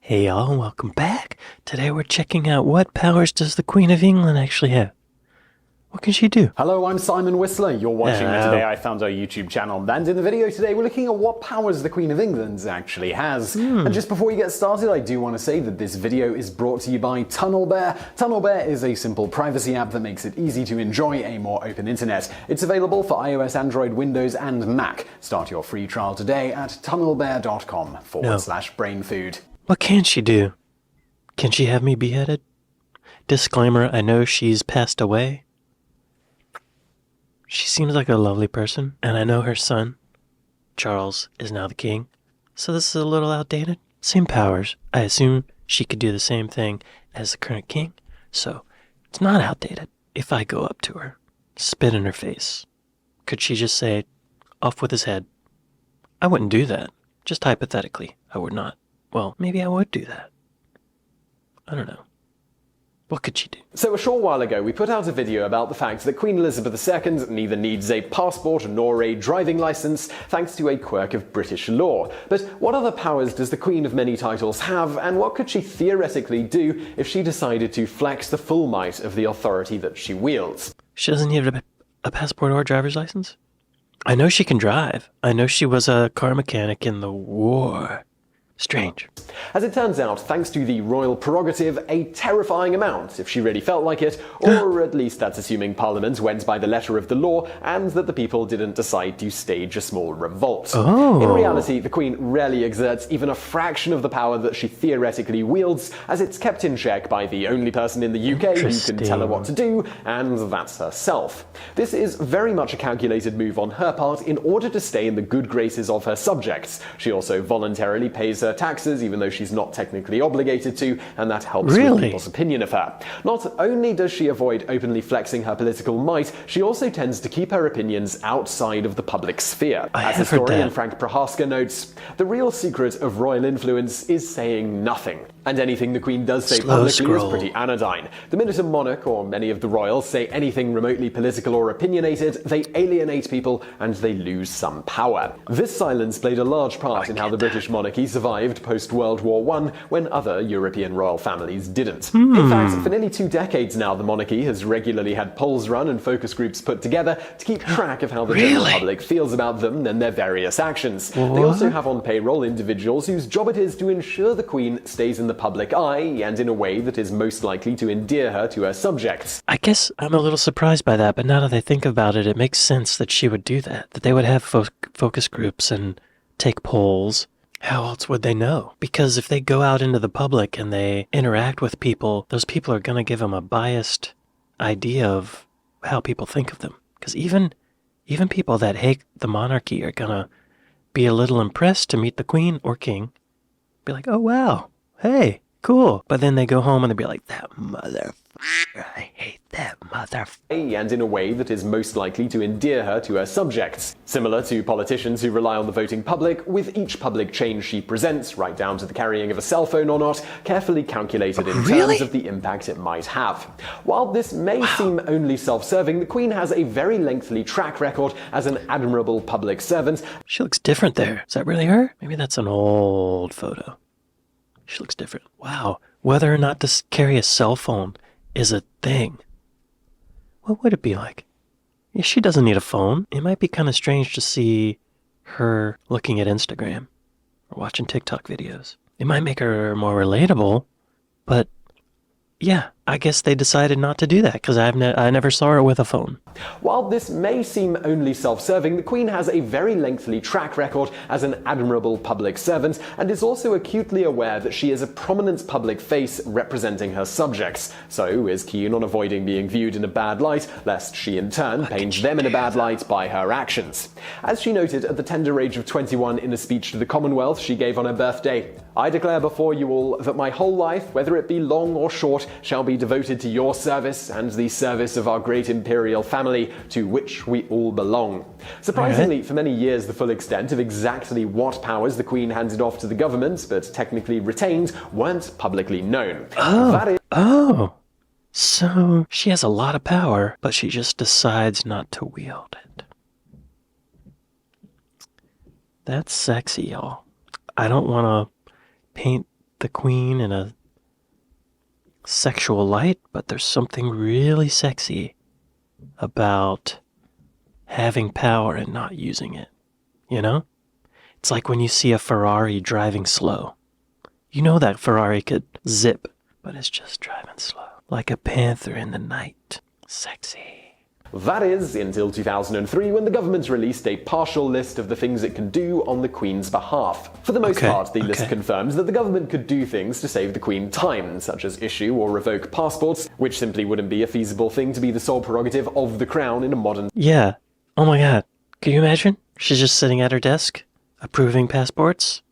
Hey y'all, welcome back. Today we're checking out what powers does the Queen of England actually have. What can she do? Hello, I'm Simon Whistler. You're watching Hello. Today I Found Our YouTube channel. And in the video today, we're looking at what powers the Queen of England actually has. And just before we get started, I do want to say that this video is brought to you by TunnelBear. TunnelBear is a simple privacy app that makes it easy to enjoy a more open internet. It's available for iOS, Android, Windows, and Mac. Start your free trial today at tunnelbear.com/brainfood. What can she do? Can she have me beheaded? Disclaimer, I know she's passed away. She seems like a lovely person, and I know her son, Charles, is now the king. So this is a little outdated. Same powers. I assume she could do the same thing as the current king, so it's not outdated. If I go up to her, spit in her face, could she just say, off with his head? I wouldn't do that. Just hypothetically, I would not. Well, maybe I would do that. I don't know. What could she do? So a short while ago, we put out a video about the fact that Queen Elizabeth II neither needs a passport nor a driving license, thanks to a quirk of British law. But what other powers does the Queen of many titles have, and what could she theoretically do if she decided to flex the full might of the authority that she wields? She doesn't need a passport or a driver's license? I know she can drive. I know she was a car mechanic in the war. Strange. As it turns out, thanks to the royal prerogative, a terrifying amount, if she really felt like it, or at least that's assuming Parliament went by the letter of the law and that the people didn't decide to stage a small revolt. In reality, the Queen rarely exerts even a fraction of the power that she theoretically wields, as it's kept in check by the only person in the UK who can tell her what to do, and that's herself. This is very much a calculated move on her part in order to stay in the good graces of her subjects. She also voluntarily pays her taxes, even though she's not technically obligated to, and that helps with people's opinion of her. Not only does she avoid openly flexing her political might, she also tends to keep her opinions outside of the public sphere. As historian Frank Prohaska notes, the real secret of royal influence is saying nothing. And anything the Queen does say publicly is pretty anodyne. The minute a monarch or many of the royals say anything remotely political or opinionated, they alienate people and they lose some power. This silence played a large part in how the British monarchy survived post-World War I when other European royal families didn't. In fact, for nearly 2 decades now, the monarchy has regularly had polls run and focus groups put together to keep track of how the general public feels about them and their various actions. They also have on payroll individuals whose job it is to ensure the Queen stays in the public eye and in a way that is most likely to endear her to her subjects. I guess I'm a little surprised by that, but now that I think about it, it makes sense that she would do that. That they would have focus groups and take polls. How else would they know? Because if they go out into the public and they interact with people, those people are going to give them a biased idea of how people think of them. Because even people that hate the monarchy are going to be a little impressed to meet the Queen or King. Be like, oh wow, hey, cool. But then they go home and they be like, that motherfucker, I hate that motherfucker. And in a way that is most likely to endear her to her subjects. Similar to politicians who rely on the voting public, with each public change she presents, right down to the carrying of a cell phone or not, carefully calculated in terms of the impact it might have. While this may seem only self-serving, the Queen has a very lengthy track record as an admirable public servant. She looks different there. Is that really her? Maybe that's an old photo. She looks different. Wow. Whether or not to carry a cell phone is a thing. What would it be like? Yeah, she doesn't need a phone. It might be kind of strange to see her looking at Instagram or watching TikTok videos. It might make her more relatable, but yeah, I guess they decided not to do that because I never saw her with a phone. While this may seem only self-serving, the Queen has a very lengthy track record as an admirable public servant and is also acutely aware that she is a prominent public face representing her subjects, so is keen on avoiding being viewed in a bad light, lest she in turn paints them in a bad light by her actions. As she noted at the tender age of 21 in a speech to the Commonwealth she gave on her birthday, "I declare before you all that my whole life, whether it be long or short, shall be devoted to your service and the service of our great imperial family, to which we all belong." Surprisingly, for many years the full extent of exactly what powers the Queen handed off to the government, but technically retained, weren't publicly known. So she has a lot of power, but she just decides not to wield it. That's sexy, y'all. I don't want to paint the Queen in a sexual light, but there's something really sexy about having power and not using it, you know? It's like when you see a Ferrari driving slow. You know that Ferrari could zip, but it's just driving slow. Like a panther in the night. Sexy. That is, until 2003, when the government released a partial list of the things it can do on the Queen's behalf. For the most part, the list confirms that the government could do things to save the Queen time, such as issue or revoke passports, which simply wouldn't be a feasible thing to be the sole prerogative of the Crown in a modern... Yeah. Oh my god. Can you imagine? She's just sitting at her desk, approving passports.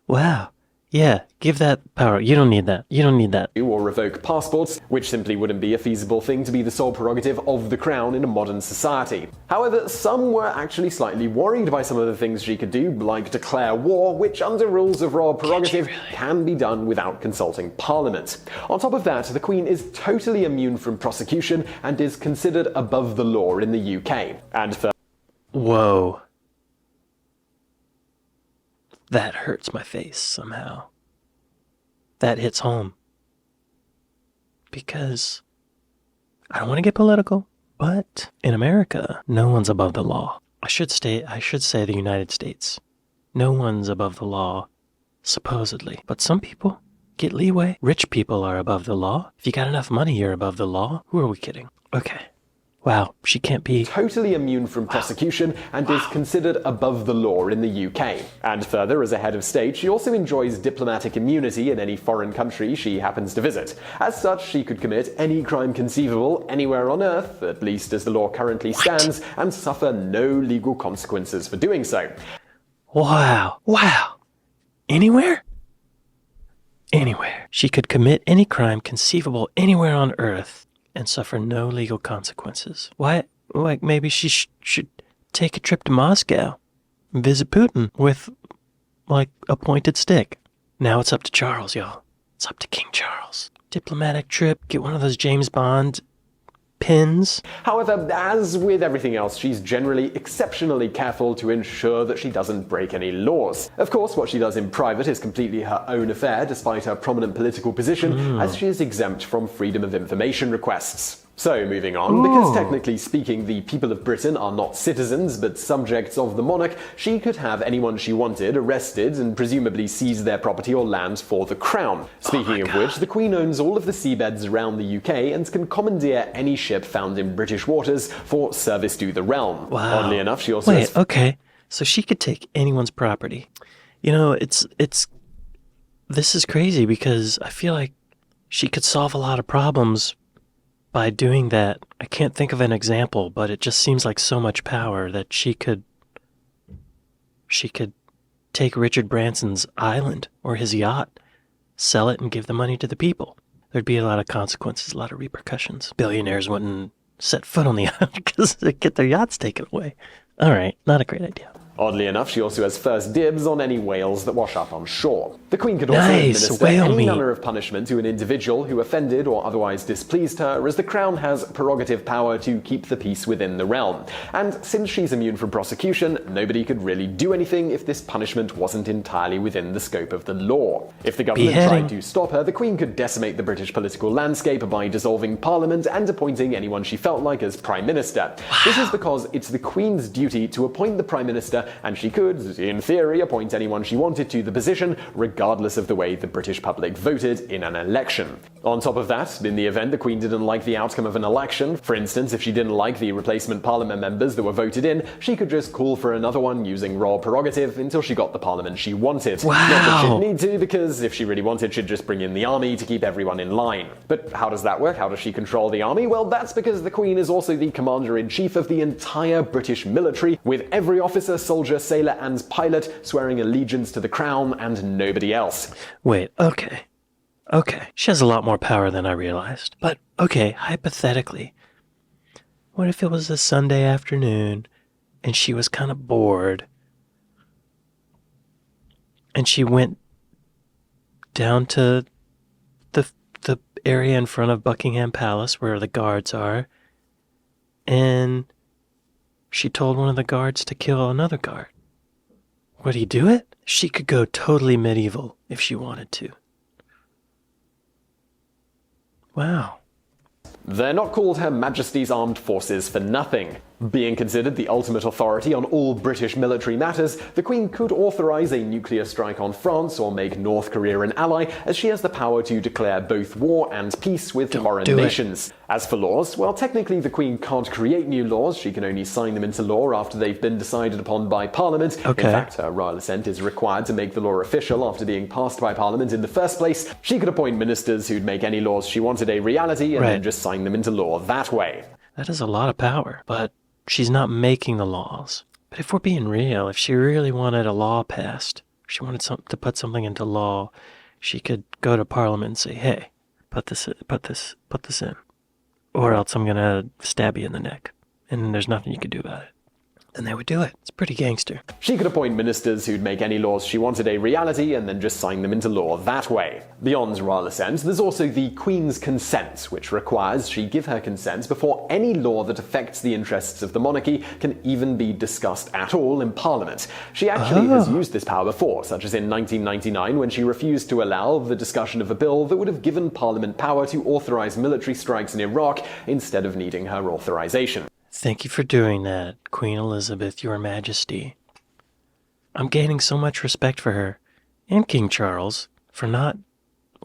Wow. Yeah, give that power. You don't need that. You don't need that. Or revoke passports, which simply wouldn't be a feasible thing to be the sole prerogative of the Crown in a modern society. However, some were actually slightly worried by some of the things she could do, like declare war, which under rules of royal prerogative can be done without consulting Parliament. On top of that, the Queen is totally immune from prosecution and is considered above the law in the UK. And for... Whoa. That hurts my face somehow. That hits home. Because I don't want to get political, but in America, no one's above the law. I should say the United States. No one's above the law, supposedly. But some people get leeway. Rich people are above the law. If you got enough money, you're above the law. Who are we kidding? Okay. Wow, she can't be... totally immune from prosecution and is considered above the law in the UK. And further, as a head of state, she also enjoys diplomatic immunity in any foreign country she happens to visit. As such, she could commit any crime conceivable anywhere on Earth, at least as the law currently stands, and suffer no legal consequences for doing so. Wow. Wow. Anywhere? Anywhere. She could commit any crime conceivable anywhere on Earth and suffer no legal consequences. Why? Like, maybe she should take a trip to Moscow and visit Putin with, like, a pointed stick. Now it's up to Charles, y'all. It's up to King Charles. Diplomatic trip, get one of those James Bond pins. However, as with everything else, she's generally exceptionally careful to ensure that she doesn't break any laws. Of course, what she does in private is completely her own affair, despite her prominent political position, as she is exempt from freedom of information requests. So, moving on, because technically speaking, the people of Britain are not citizens but subjects of the monarch, she could have anyone she wanted arrested and presumably seize their property or land for the crown. Speaking of which, the Queen owns all of the seabeds around the UK and can commandeer any ship found in British waters for service to the realm. Wow. Oddly enough, she also has... okay. So she could take anyone's property. You know, this is crazy because I feel like she could solve a lot of problems by doing that. I can't think of an example, but it just seems like so much power that she could take Richard Branson's island or his yacht, sell it and give the money to the people. There'd be a lot of consequences, a lot of repercussions. Billionaires wouldn't set foot on the island because they'd get their yachts taken away. All right, not a great idea. Oddly enough, she also has first dibs on any whales that wash up on shore. The Queen could also Nice, administer whale any meat. manner of punishment to an individual who offended or otherwise displeased her, as the Crown has prerogative power to keep the peace within the realm. And since she's immune from prosecution, nobody could really do anything if this punishment wasn't entirely within the scope of the law. If the government Beheading. tried to stop her, the Queen could decimate the British political landscape by dissolving Parliament and appointing anyone she felt like as Prime Minister. This is because it's the Queen's duty to appoint the Prime Minister, and she could, in theory, appoint anyone she wanted to the position, regardless of the way the British public voted in an election. On top of that, in the event the Queen didn't like the outcome of an election, for instance, if she didn't like the replacement Parliament members that were voted in, she could just call for another one using royal prerogative until she got the Parliament she wanted. Wow. Not that she'd need to, because if she really wanted, she'd just bring in the army to keep everyone in line. But how does that work? How does she control the army? Well, that's because the Queen is also the commander-in-chief of the entire British military, with every officer, soldier, sailor, and pilot swearing allegiance to the Crown and nobody else. Wait, okay. Okay, she has a lot more power than I realized. But, okay, hypothetically, what if it was a Sunday afternoon and she was kind of bored and she went down to the area in front of Buckingham Palace where the guards are, and she told one of the guards to kill another guard? Would he do it? She could go totally medieval if she wanted to. Wow. They're not called Her Majesty's Armed Forces for nothing. Being considered the ultimate authority on all British military matters, the Queen could authorize a nuclear strike on France or make North Korea an ally, as she has the power to declare both war and peace with foreign nations. As for laws, well, technically the Queen can't create new laws, she can only sign them into law after they've been decided upon by Parliament. Okay. In fact, her royal assent is required to make the law official after being passed by Parliament in the first place. She could appoint ministers who'd make any laws she wanted a reality and then just sign them into law that way. That is a lot of power, but she's not making the laws. But if we're being real, if she really wanted a law passed, if she wanted to put something into law, she could go to Parliament and say, hey, put this in. Or else I'm going to stab you in the neck. And there's nothing you can do about it. Then they would do it. It's pretty gangster. She could appoint ministers who'd make any laws she wanted a reality and then just sign them into law that way. Beyond royal assent, there's also the Queen's consent, which requires she give her consent before any law that affects the interests of the monarchy can even be discussed at all in Parliament. She actually has used this power before, such as in 1999 when she refused to allow the discussion of a bill that would have given Parliament power to authorize military strikes in Iraq instead of needing her authorization. Thank you for doing that, Queen Elizabeth, Your Majesty. I'm gaining so much respect for her and King Charles for not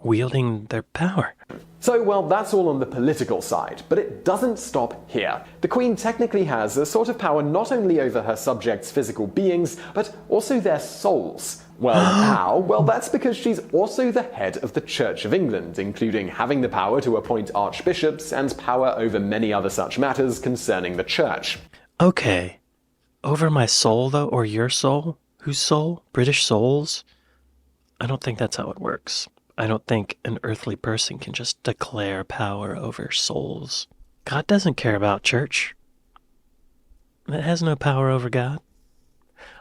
wielding their power. So, well, that's all on the political side, but it doesn't stop here. The Queen technically has a sort of power not only over her subjects' physical beings, but also their souls. Well, how? Well, that's because she's also the head of the Church of England, including having the power to appoint archbishops and power over many other such matters concerning the church. Okay. Over my soul, though, or your soul? Whose soul? British souls? I don't think that's how it works. I don't think an earthly person can just declare power over souls. God doesn't care about church. It has no power over God.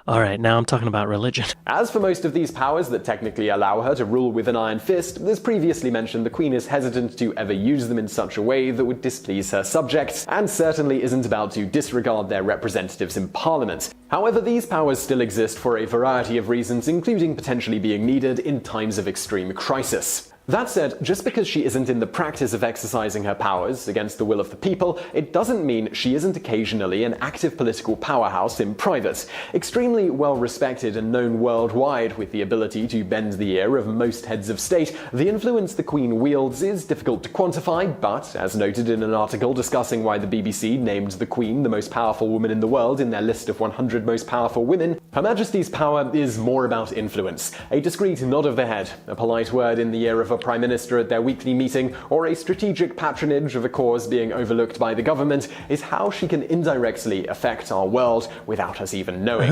All right, now I'm talking about religion. As for most of these powers that technically allow her to rule with an iron fist, as previously mentioned, the Queen is hesitant to ever use them in such a way that would displease her subjects, and certainly isn't about to disregard their representatives in Parliament. However, these powers still exist for a variety of reasons, including potentially being needed in times of extreme crisis. That said, just because she isn't in the practice of exercising her powers against the will of the people, it doesn't mean she isn't occasionally an active political powerhouse in private. Extremely well respected and known worldwide, with the ability to bend the ear of most heads of state, the influence the Queen wields is difficult to quantify, but, as noted in an article discussing why the BBC named the Queen the most powerful woman in the world in their list of 100 most powerful women, Her Majesty's power is more about influence. A discreet nod of the head, a polite word in the ear of a Prime Minister at their weekly meeting, or a strategic patronage of a cause being overlooked by the government is how she can indirectly affect our world without us even knowing.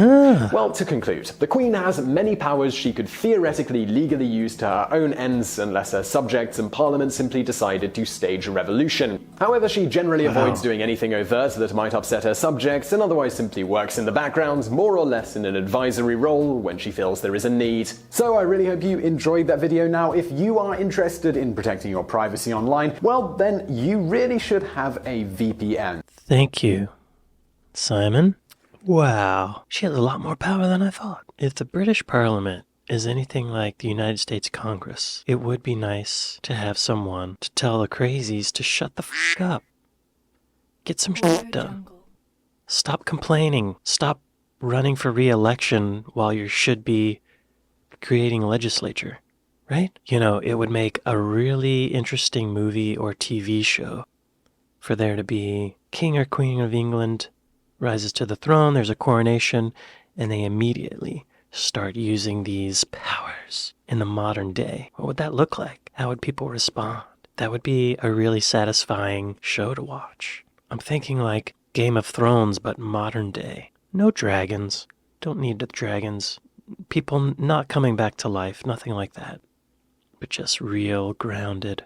Well, to conclude, the Queen has many powers she could theoretically legally use to her own ends unless her subjects and Parliament simply decided to stage a revolution. However, she generally avoids doing anything overt that might upset her subjects and otherwise simply works in the background, more or less in an advisory role when she feels there is a need. So I really hope you enjoyed that video. Now, if you are interested in protecting your privacy online, well, then you really should have a VPN. Thank you, Simon. Wow, she has a lot more power than I thought. If the British Parliament is anything like the United States Congress, it would be nice to have someone to tell the crazies to shut the f*** up. Get some shit done. Stop complaining. Stop running for re-election while you should be creating legislature, right? You know, it would make a really interesting movie or TV show for there to be King or Queen of England rises to the throne, there's a coronation, and they immediately start using these powers in the modern day. What would that look like? How would people respond? That would be a really satisfying show to watch. I'm thinking like Game of Thrones, but modern day. No dragons. Don't need the dragons. People not coming back to life, nothing like that. But just real grounded.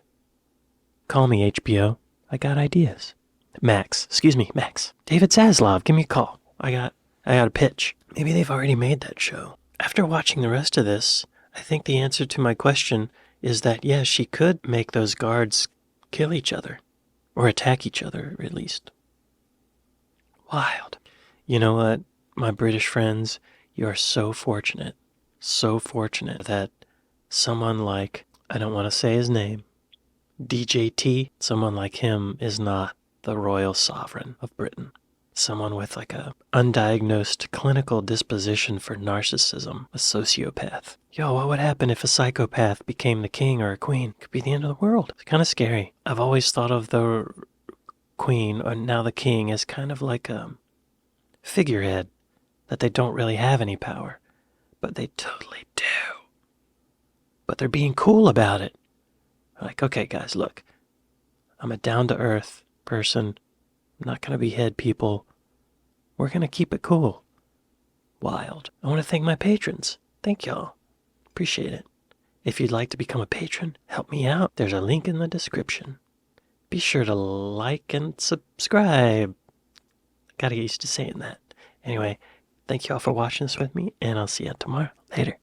Call me, HBO. I got ideas. Max. David Zaslav, give me a call. I got a pitch. Maybe they've already made that show. After watching the rest of this, I think the answer to my question is that, yeah, she could make those guards kill each other. Or attack each other, at least. Wild. You know what, my British friends? You are so fortunate so fortunate that someone like, I don't want to say his name, DJT, someone like him is not the royal sovereign of Britain. Someone with like a undiagnosed clinical disposition for narcissism, a sociopath. Yo, what would happen if a psychopath became the king or a queen? Could be the end of the world. It's kind of scary. I've always thought of the queen, or now the king, as kind of like a figurehead, that they don't really have any power, but they totally do. But they're being cool about it. Like, okay, guys, look, I'm a down-to-earth person. I'm not going to behead people. We're going to keep it cool. Wild. I want to thank my patrons. Thank y'all. Appreciate it. If you'd like to become a patron, help me out. There's a link in the description. Be sure to like and subscribe. Gotta get used to saying that. Anyway, thank y'all for watching this with me, and I'll see you tomorrow. Later.